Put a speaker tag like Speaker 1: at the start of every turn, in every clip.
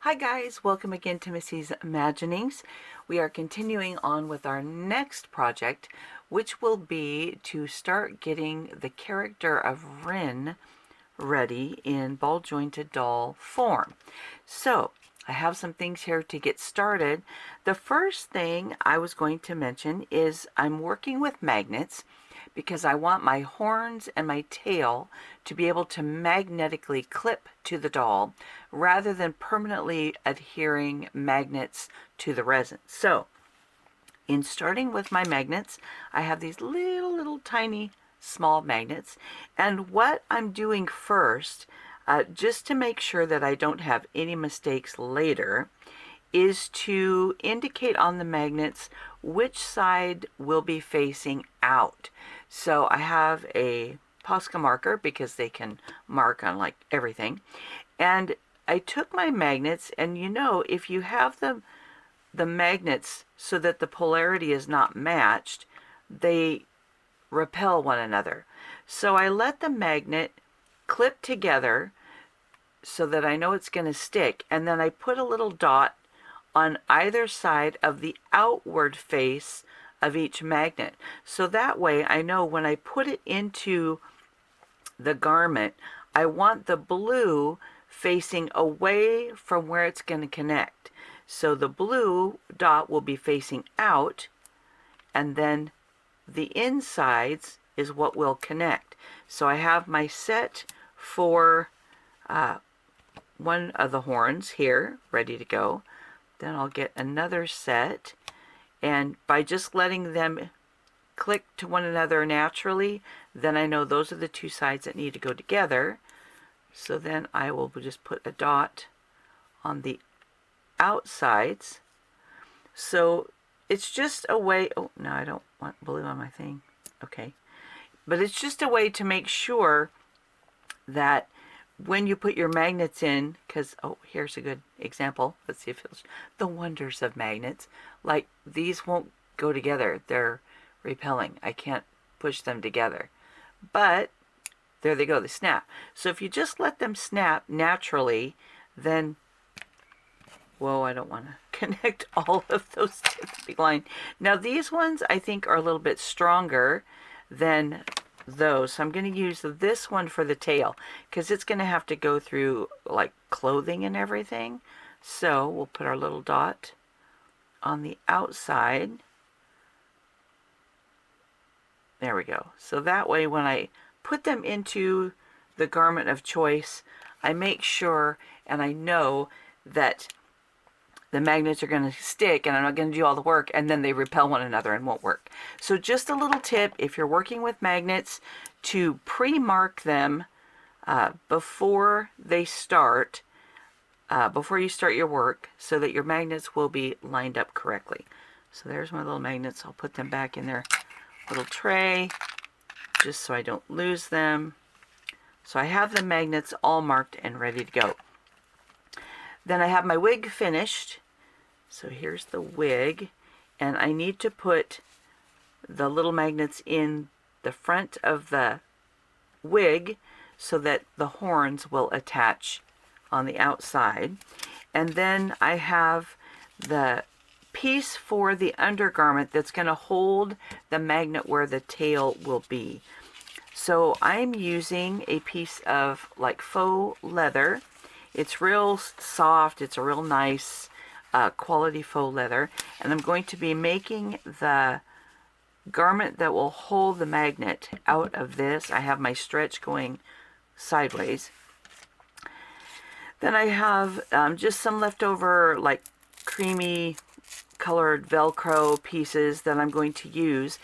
Speaker 1: Hi guys, welcome again to Missy's Imaginings. We are continuing on with our next project, which will be to start getting the character of Rin ready in ball jointed doll form. So I have some things here to get started. The first thing I was going to mention is I'm working with magnets because I want my horns and my tail to be able to magnetically clip to the doll rather than permanently adhering magnets to the resin. So in starting with my magnets, I have these little tiny small magnets, and what I'm doing first, just to make sure that I don't have any mistakes later, is to indicate on the magnets which side will be facing out. So I have a Posca marker because they can mark on like everything, and I took my magnets, and if you have the magnets so that the polarity is not matched, they repel one another. So I let the magnet clip together so that I know it's going to stick, and then I put a little dot on either side of the outward face of each magnet. So that way I know when I put it into the garment, I want the blue facing away from where it's going to connect. So the blue dot will be facing out, and then the insides is what will connect. So I have my set for one of the horns here ready to go. Then I'll get another set, and by just letting them click to one another naturally, then I know those are the two sides that need to go together. So then I will just put a dot on the outsides. So it's just a way, oh no, I don't want blue on my thing. Okay. But it's just a way to make sure that when you put your magnets in, because, oh, here's a good example. Let's see if it's the wonders of magnets. Like, these won't go together. They're repelling. I can't push them together. But there they go. They snap. So if you just let them snap naturally, then, whoa, I don't want to connect all of those to the big line. Now, these ones I think are a little bit stronger than those. So I'm going to use this one for the tail because it's going to have to go through like clothing and everything. So we'll put our little dot on the outside. There we go. So that way when I put them into the garment of choice, I make sure and I know that the magnets are going to stick and I'm not going to do all the work, and then they repel one another and won't work. So just a little tip, if you're working with magnets, to pre-mark them before they start, before you start your work, so that your magnets will be lined up correctly. So there's my little magnets. I'll put them back in their little tray just so I don't lose them. So I have the magnets all marked and ready to go. Then I have my wig finished. So here's the wig, and I need to put the little magnets in the front of the wig so that the horns will attach on the outside. And then I have the piece for the undergarment that's going to hold the magnet where the tail will be. So I'm using a piece of like faux leather. It's real soft. It's a real nice quality faux leather. And I'm going to be making the garment that will hold the magnet out of this. I have my stretch going sideways. Then I have just some leftover like creamy colored Velcro pieces that I'm going to use,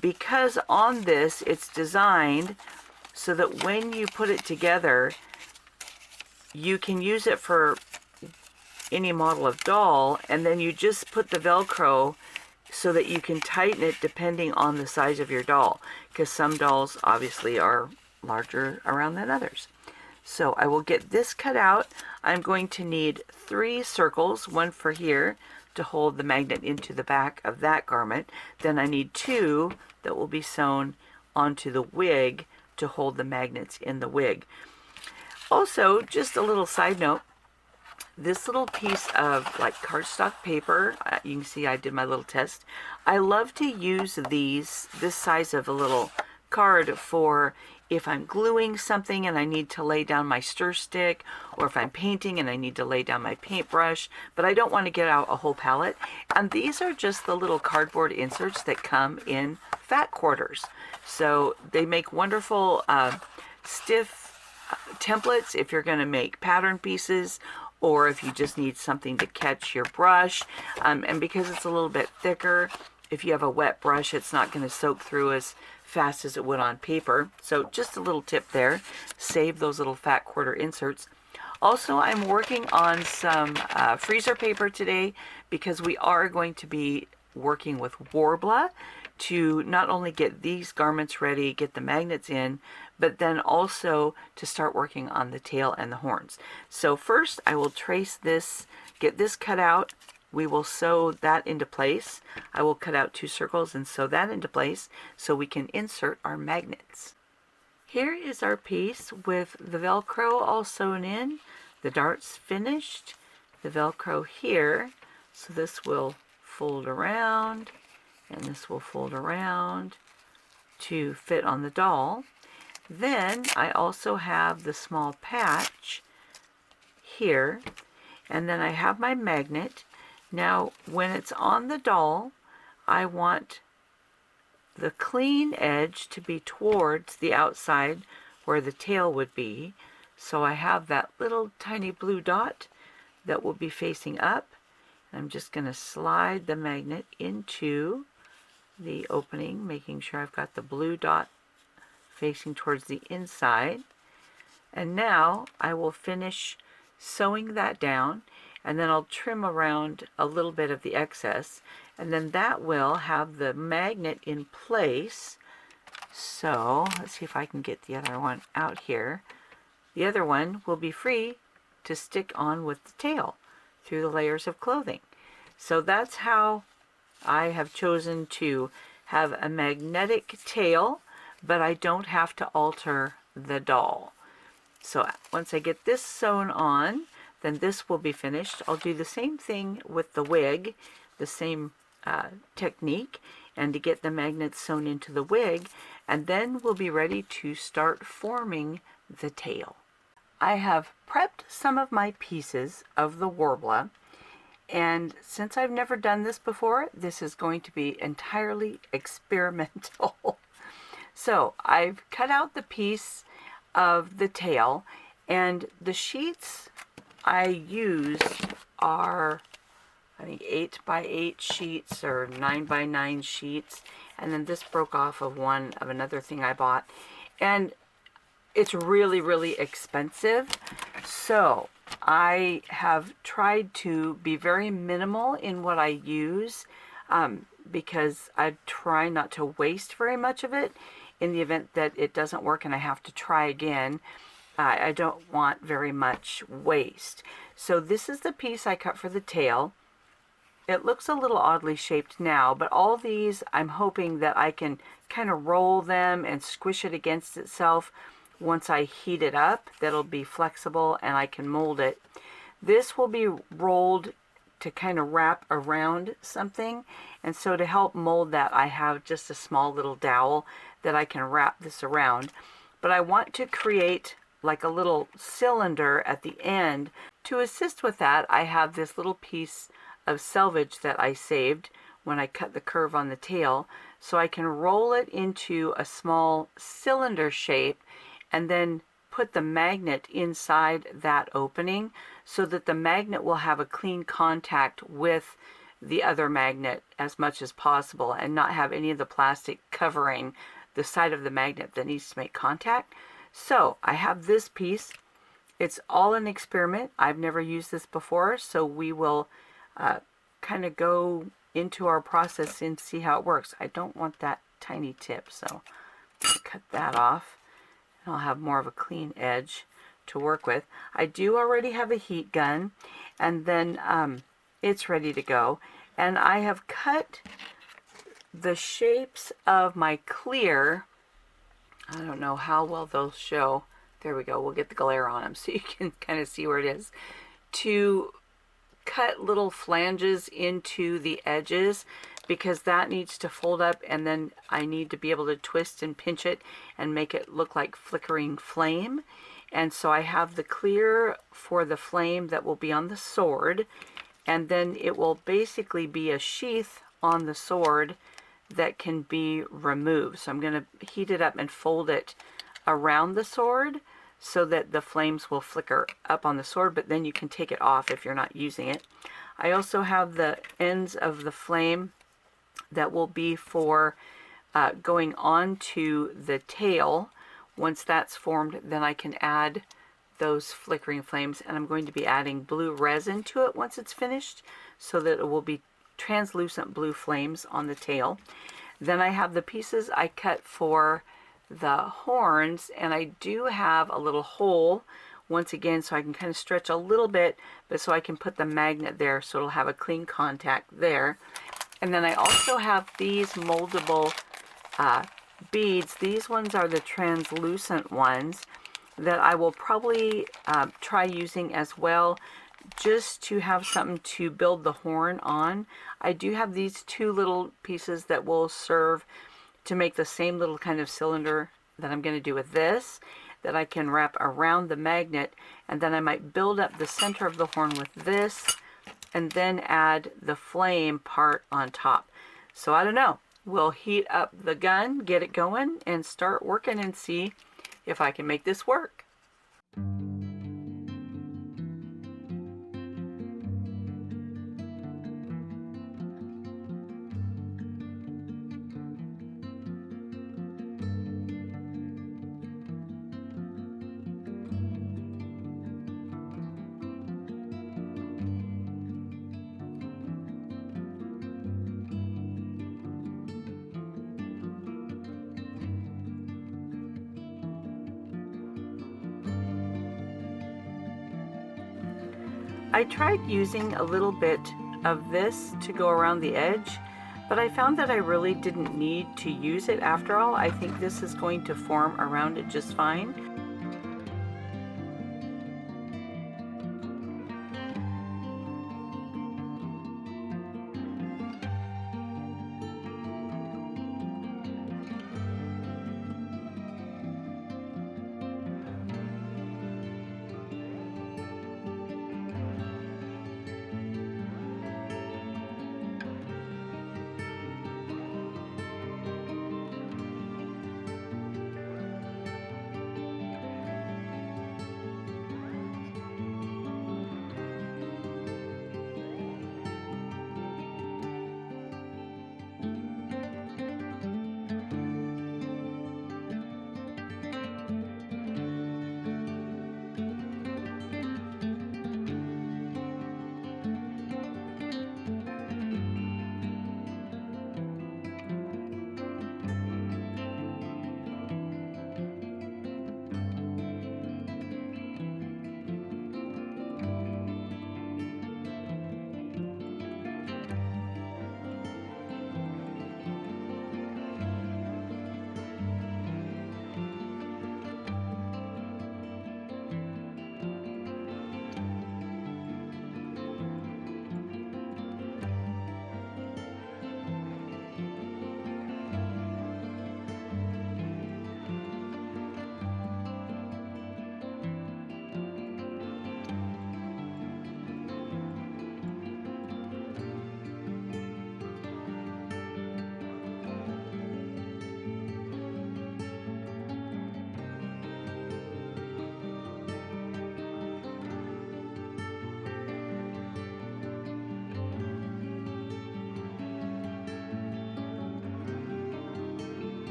Speaker 1: because on this it's designed so that when you put it together, you can use it for any model of doll, and then you just put the Velcro so that you can tighten it depending on the size of your doll, because some dolls obviously are larger around than others. So I will get this cut out. I'm going to need 3 circles, one for here to hold the magnet into the back of that garment. Then I need 2 that will be sewn onto the wig to hold the magnets in the wig. Also, just a little side note, this little piece of like cardstock paper. You can see I did my little test. I love to use this size of a little card for if I'm gluing something and I need to lay down my stir stick, or if I'm painting and I need to lay down my paintbrush, but I don't want to get out a whole palette. And these are just the little cardboard inserts that come in fat quarters. So they make wonderful stiff templates if you're going to make pattern pieces, or if you just need something to catch your brush. And because it's a little bit thicker, if you have a wet brush, it's not going to soak through as fast as it would on paper. So just a little tip there, save those little fat quarter inserts. Also, I'm working on some freezer paper today, because we are going to be working with Worbla to not only get these garments ready, get the magnets in, but then also to start working on the tail and the horns. So first I will trace this, get this cut out. We will sew that into place. I will cut out 2 circles and sew that into place so we can insert our magnets. Here is our piece with the Velcro all sewn in, the darts finished, the Velcro here. So this will fold around and this will fold around to fit on the doll. Then I also have the small patch here, and then I have my magnet. Now when it's on the doll, I want the clean edge to be towards the outside where the tail would be. So I have that little tiny blue dot that will be facing up. I'm just going to slide the magnet into the opening, making sure I've got the blue dot facing towards the inside. And now I will finish sewing that down, and then I'll trim around a little bit of the excess, and then that will have the magnet in place. So let's see if I can get the other one out here. The other one will be free to stick on with the tail through the layers of clothing. So that's how I have chosen to have a magnetic tail, but I don't have to alter the doll. So once I get this sewn on, then this will be finished. I'll do the same thing with the wig, the same technique, and to get the magnets sewn into the wig, and then we'll be ready to start forming the tail. I have prepped some of my pieces of the Worbla, and since I've never done this before, this is going to be entirely experimental. So I've cut out the piece of the tail, and the sheets I used are, I think, 8x8 sheets or 9x9 sheets, and then this broke off of one of another thing I bought, and it's really, really expensive. So I have tried to be very minimal in what I use, because I try not to waste very much of it in the event that it doesn't work and I have to try again. I don't want very much waste. So this is the piece I cut for the tail. It looks a little oddly shaped now, but all these I'm hoping that I can kind of roll them and squish it against itself. Once I heat it up, that'll be flexible and I can mold it. This will be rolled to kind of wrap around something, and so to help mold that, I have just a small little dowel that I can wrap this around. But I want to create like a little cylinder at the end. To assist with that, I have this little piece of selvage that I saved when I cut the curve on the tail, so I can roll it into a small cylinder shape and then put the magnet inside that opening so that the magnet will have a clean contact with the other magnet as much as possible and not have any of the plastic covering the side of the magnet that needs to make contact. So I have this piece. It's all an experiment. I've never used this before, so we will kind of go into our process and see how it works. I don't want that tiny tip, so I'll cut that off. I'll have more of a clean edge to work with. I do already have a heat gun, and then it's ready to go. And I have cut the shapes of my clear. I don't know how well they'll show. There we go. We'll get the glare on them so you can kind of see where it is. to cut little flanges into the edges because that needs to fold up, and then I need to be able to twist and pinch it and make it look like flickering flame. And so I have the clear for the flame that will be on the sword, and then it will basically be a sheath on the sword that can be removed. So I'm going to heat it up and fold it around the sword so that the flames will flicker up on the sword, but then you can take it off if you're not using it. I also have the ends of the flame that will be for going on to the tail. Once that's formed, then I can add those flickering flames, and I'm going to be adding blue resin to it once it's finished so that it will be translucent blue flames on the tail. Then I have the pieces I cut for the horns, and I do have a little hole once again so I can kind of stretch a little bit, but so I can put the magnet there so it'll have a clean contact there. And then I also have these moldable beads. These ones are the translucent ones that I will probably try using as well, just to have something to build the horn on. I do have these two little pieces that will serve to make the same little kind of cylinder that I'm going to do with this, that I can wrap around the magnet, and then I might build up the center of the horn with this and then add the flame part on top. So I don't know. We'll heat up the gun, get it going, and start working and see if I can make this work. I tried using a little bit of this to go around the edge, but I found that I really didn't need to use it after all. I think this is going to form around it just fine.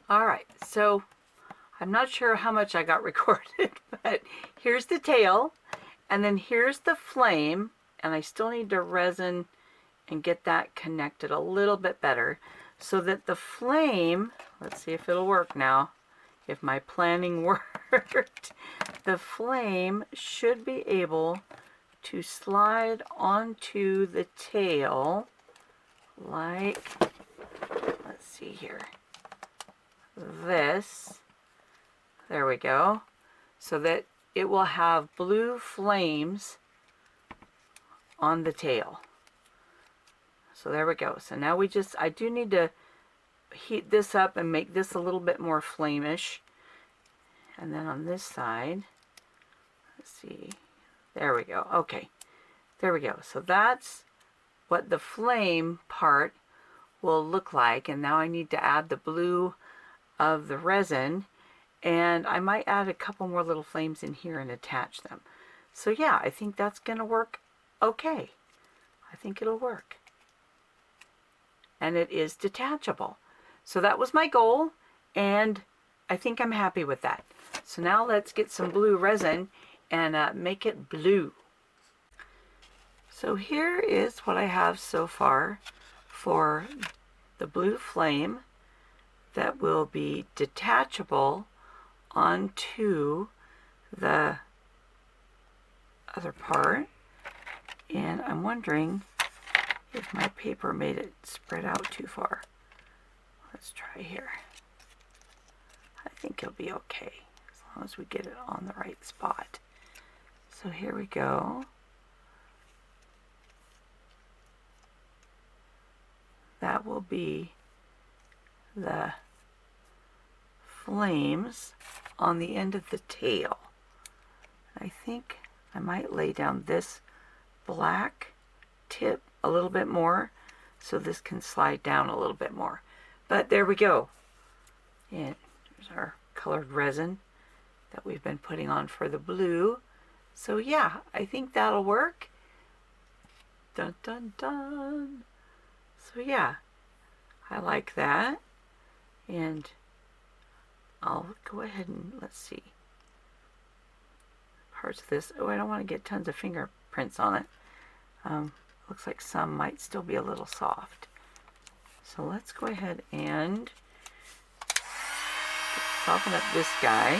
Speaker 1: All right, so I'm not sure how much I got recorded, but here's the tail, and then here's the flame, and I still need to resin and get that connected a little bit better so that the flame, let's see if it'll work now, if my planning worked, the flame should be able to slide onto the tail like, let's see here, this. There we go. So that it will have blue flames on the tail. So there we go. So now I do need to heat this up and make this a little bit more flamish. And then on this side, let's see, there we go. Okay, there we go. So that's what the flame part will look like. And now I need to add the blue of the resin, and I might add a couple more little flames in here and attach them. So yeah, I think that's gonna work okay. I think it'll work. And it is detachable. So that was my goal, and I think I'm happy with that. So now let's get some blue resin and make it blue. So here is what I have so far for the blue flame that will be detachable onto the other part. And I'm wondering if my paper made it spread out too far. Let's try here. I think it'll be okay as long as we get it on the right spot. So here we go. That will be the flames on the end of the tail. I think I might lay down this black tip a little bit more so this can slide down a little bit more. But there we go. And there's our colored resin that we've been putting on for the blue. So yeah, I think that'll work. Dun dun dun. So yeah, I like that. And I'll go ahead and let's see. Parts of this. Oh, I don't want to get tons of fingerprints on it. Looks like some might still be a little soft. So let's go ahead and soften up this guy.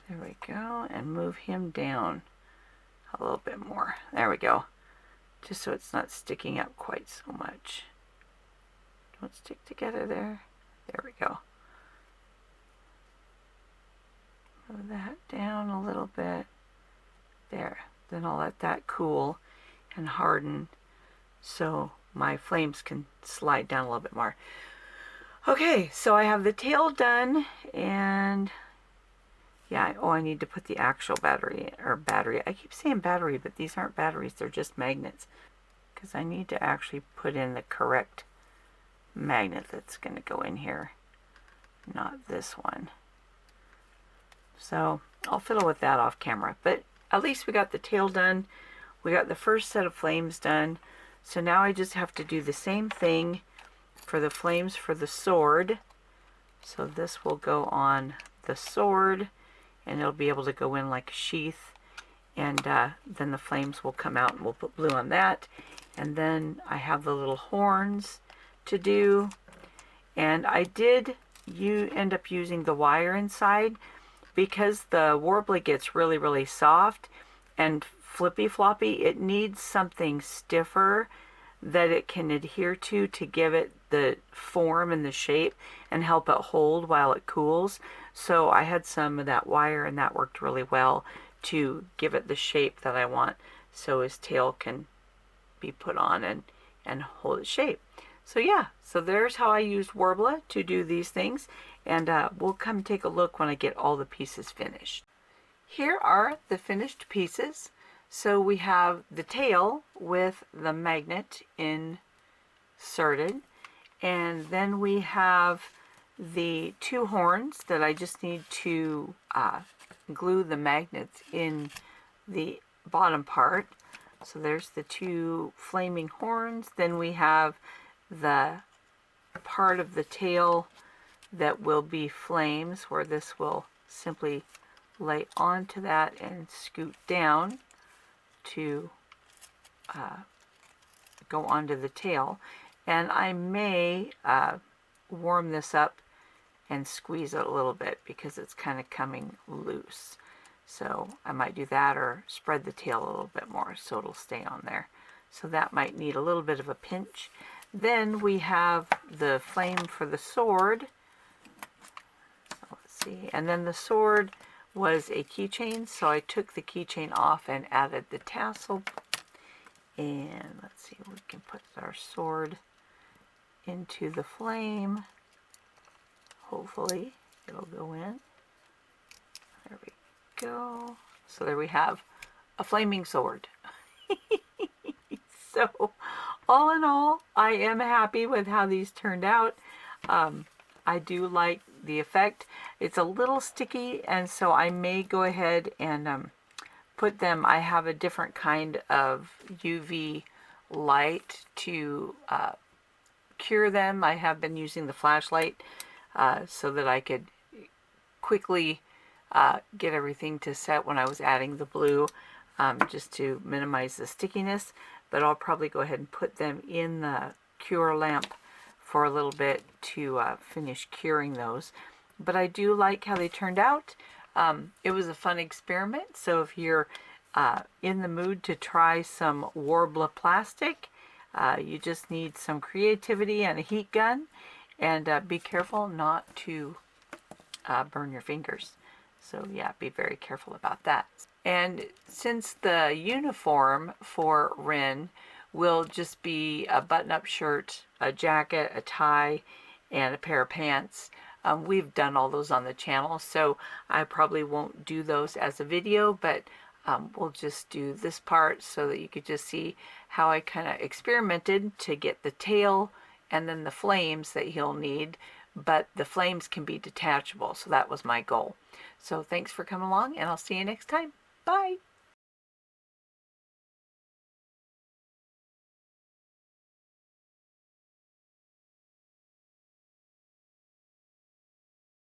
Speaker 1: There we go, and move him down a little bit more. There we go. Just so it's not sticking up quite so much. Don't stick together there. There we go. Move that down a little bit. There. Then I'll let that cool and harden so my flames can slide down a little bit more. Okay, so I have the tail done, and yeah, oh, I need to put the actual battery. I keep saying battery, but these aren't batteries, they're just magnets. Because I need to actually put in the correct magnet that's going to go in here, not this one. So I'll fiddle with that off camera, but at least we got the tail done. We got the first set of flames done. So now I just have to do the same thing for the flames for the sword. So this will go on the sword, and it'll be able to go in like a sheath, and then the flames will come out, and we'll put blue on that. And then I have the little horns to do, and I did end up using the wire inside because the warbly gets really soft and flippy floppy. It needs something stiffer that it can adhere to give it the form and the shape and help it hold while it cools. So I had some of that wire, and that worked really well to give it the shape that I want so his tail can be put on and hold its shape. So yeah, so there's how I used Worbla to do these things, and we'll come take a look when I get all the pieces finished. Here are the finished pieces. So we have the tail with the magnet inserted, and then we have the two horns that I just need to glue the magnets in the bottom part. So there's the two flaming horns. Then we have the part of the tail that will be flames, where this will simply lay onto that and scoot down to go onto the tail. And I may warm this up and squeeze it a little bit because it's kind of coming loose. So I might do that, or spread the tail a little bit more so it'll stay on there. So that might need a little bit of a pinch. Then we have the flame for the sword. So let's see. And then the sword was a keychain, so I took the keychain off and added the tassel. And let's see, we can put our sword into the flame. Hopefully it'll go in. There we go. So there we have a flaming sword. So all in all, I am happy with how these turned out. I do like the effect. It's a little sticky, and so I may go ahead and put them, I have a different kind of UV light to cure them. I have been using the flashlight so that I could quickly get everything to set when I was adding the blue, just to minimize the stickiness. But I'll probably go ahead and put them in the cure lamp for a little bit to finish curing those. But I do like how they turned out. It was a fun experiment, so if you're in the mood to try some Warbler plastic, you just need some creativity and a heat gun, and be careful not to burn your fingers. So yeah, be very careful about that. And since the uniform for Rin will just be a button-up shirt, a jacket, a tie, and a pair of pants, we've done all those on the channel, so I probably won't do those as a video, but we'll just do this part so that you could just see how I kind of experimented to get the tail and then the flames that he'll need, but the flames can be detachable, so that was my goal. So thanks for coming along, and I'll see you next time. Bye!